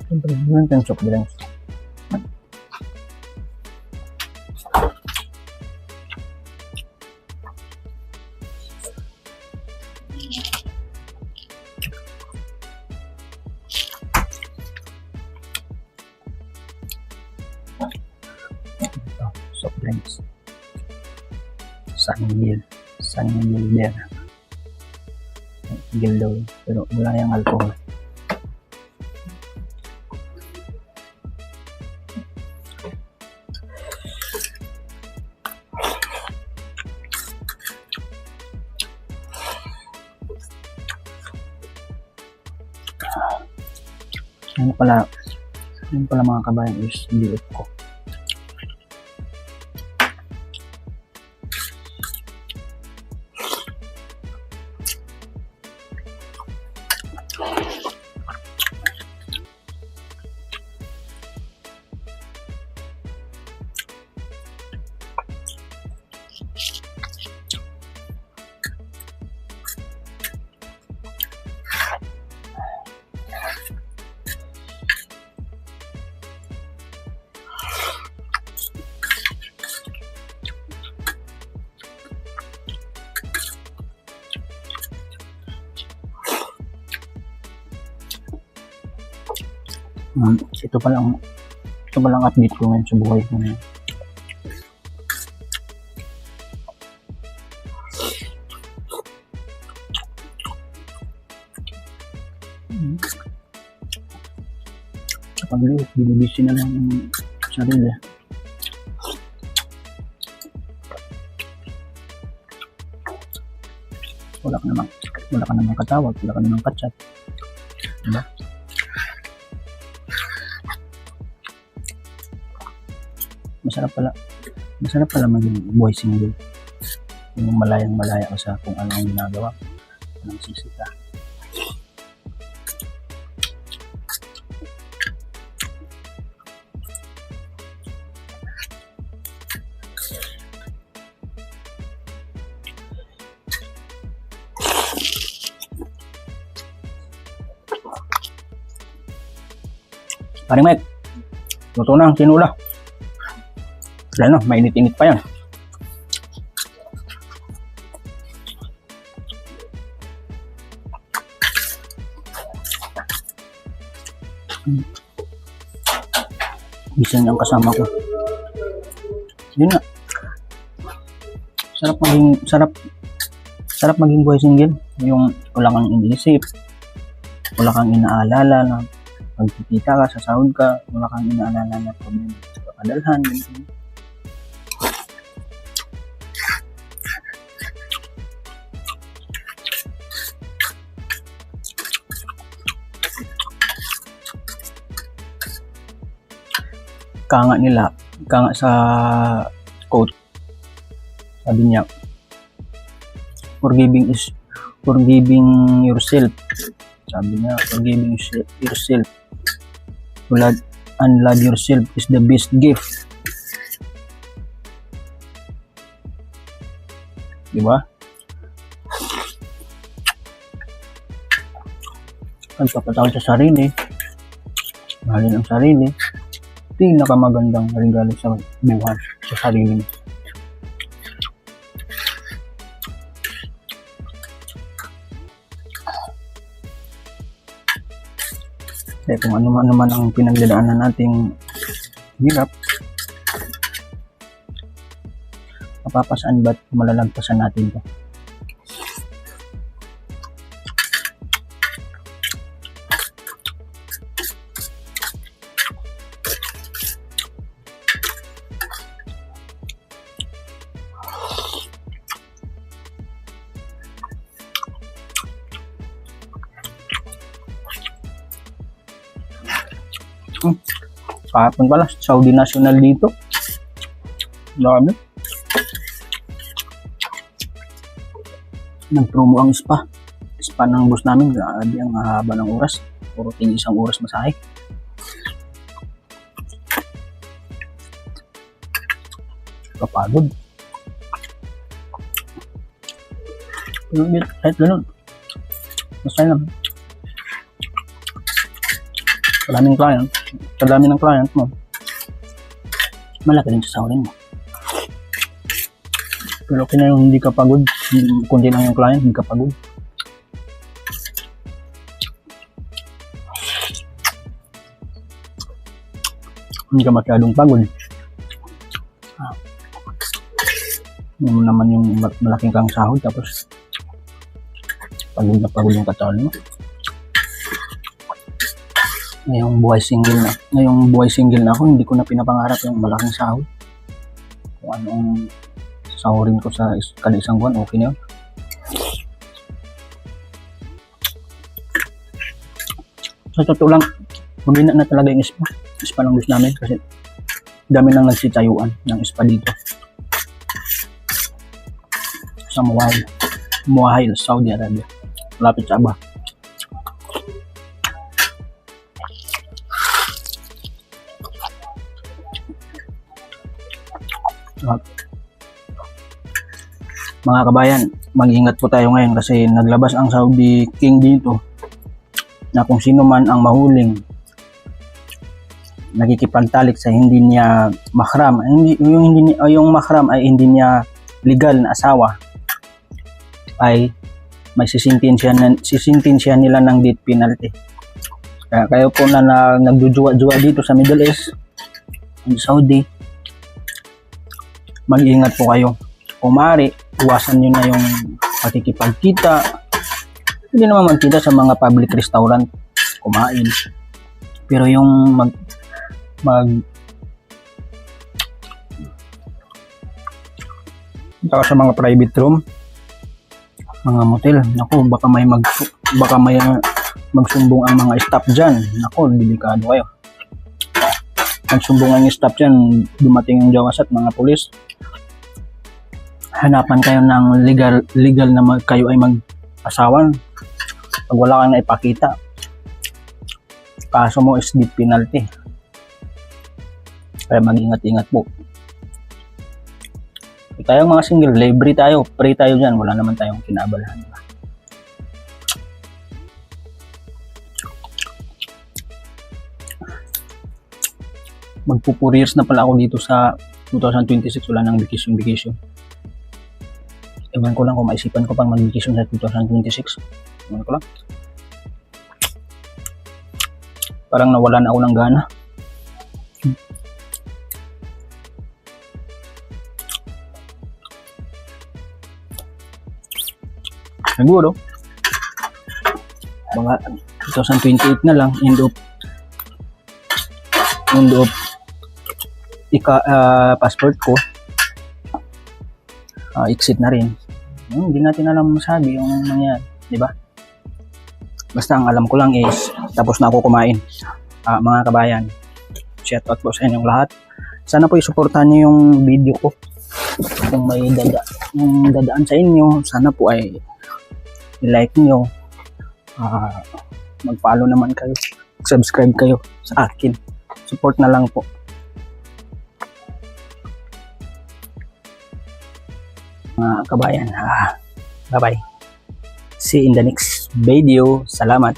Siyempre, yun yung soft drinks. Ito, soft drinks. Sunny beer. Gil daw, pero wala yung alcohol. Yan pala mga kabayan is diet ko. Ito pa lang update ko ngayon sa buhay ko ngayon. Kapag liwit, binibisi na lang yung sarili. Wala ka namang katawag, wala ka namang kachat. Diba? Masarap pala maging buhay single. Yung malaya ka sa kung ano ang ginagawa. Anong sisita. Paring Mike, luto na ang tinula. Ano, mainit-init pa yan. Gising ang kasama ko. Yun nga. Sarap maging buhay single. Yung wala kang iniisip, wala kang inaalala na pagkikita ka, sa sahod ka, wala kang inaalala na problema sa kadalhan. Kanga sa quote, sabi niya, forgiving yourself. Sabi niya, forgiving yourself and love yourself is the best gift. Diba? Pagpapatawad sa sarili, mahalin ang sarili, pinakamagandang regalo sa buhay sa sarili mo. Kaya kung ano man ang pinagdadaanan nating hirap, mapapasaan ba't malalagpasan natin to? Kahapon pala, Saudi National dito. Dami. Nag-promo ang spa. Spa ng bus namin. Grabe ang haba ng oras. Puro isang oras masahe. Kapagod. Pero kahit ganun, masaya naman. Maraming client, sa dami ng client mo, malaki din sa sahurin mo. Pero okay na yung hindi ka pagod, kundi lang yung client, hindi ka pagod. Hindi ka masyadong pagod. Yun naman yung malaking kang sahod, tapos pagod na pagod yung katawan mo. Ngayong buhay single na ako, hindi ko na pinapangarap yung malaking sahod. Kung anong sahurin ko sa kada isang buwan, okay na yun. Sa totoo lang, maghina na talaga yung ispa. Ispa ng gusto namin kasi dami nang nagsitayuan ng ispa dito. Sa Muwahil, Saudi Arabia. Malapit sa Aba. Mga kabayan, mag-ingat po tayo ngayon kasi naglabas ang Saudi King dito na kung sino man ang mahuling nakikipagtalik sa hindi niya mahram, yung mahram ay hindi niya legal na asawa, ay may sisintensya nila ng death penalty. Kaya kayo po na nagjujuwa-juwa dito sa Middle East, Saudi, mag-ingat po kayo. Kung maaari, iwasan nyo na yung pakikipagkita. Hindi naman magkita sa mga public restaurant, kumain. Pero yung sa mga private room, mga motel, naku, baka may magsumbong ang mga staff dyan. Naku, delikado kayo. Magsumbong ang staff dyan, dumating yung jawas at mga pulis. Hanapan kayo ng legal na kayo ay mag-asawan. Pag wala kang naipakita, kaso mo is death penalty. Kaya mag-ingat-ingat po. Tayong mga single, libre tayo, free tayo dyan, wala naman tayong kinaabalahan. Magpo 4 years na pala ako dito sa 2026, wala nang vacation. Ewan ko lang kung maisipan ko pang mag-vacation sa 2026. Ewan ko lang. Parang nawala na ako ng gana. Siguro, mga 2028 na lang, end of passport ko, exit na rin. Hindi natin alam masabi yung nangyari, di ba? Basta ang alam ko lang is tapos na ako kumain. Mga kabayan, shout out po sa inyong lahat. Sana po isuportahan niyo yung video ko. Kung may dadaan sa inyo, sana po ay i-like niyo. Mag-follow naman kayo. Subscribe kayo sa akin. Support na lang po. Mga kabayan, bye bye. See you in the next video. Salamat.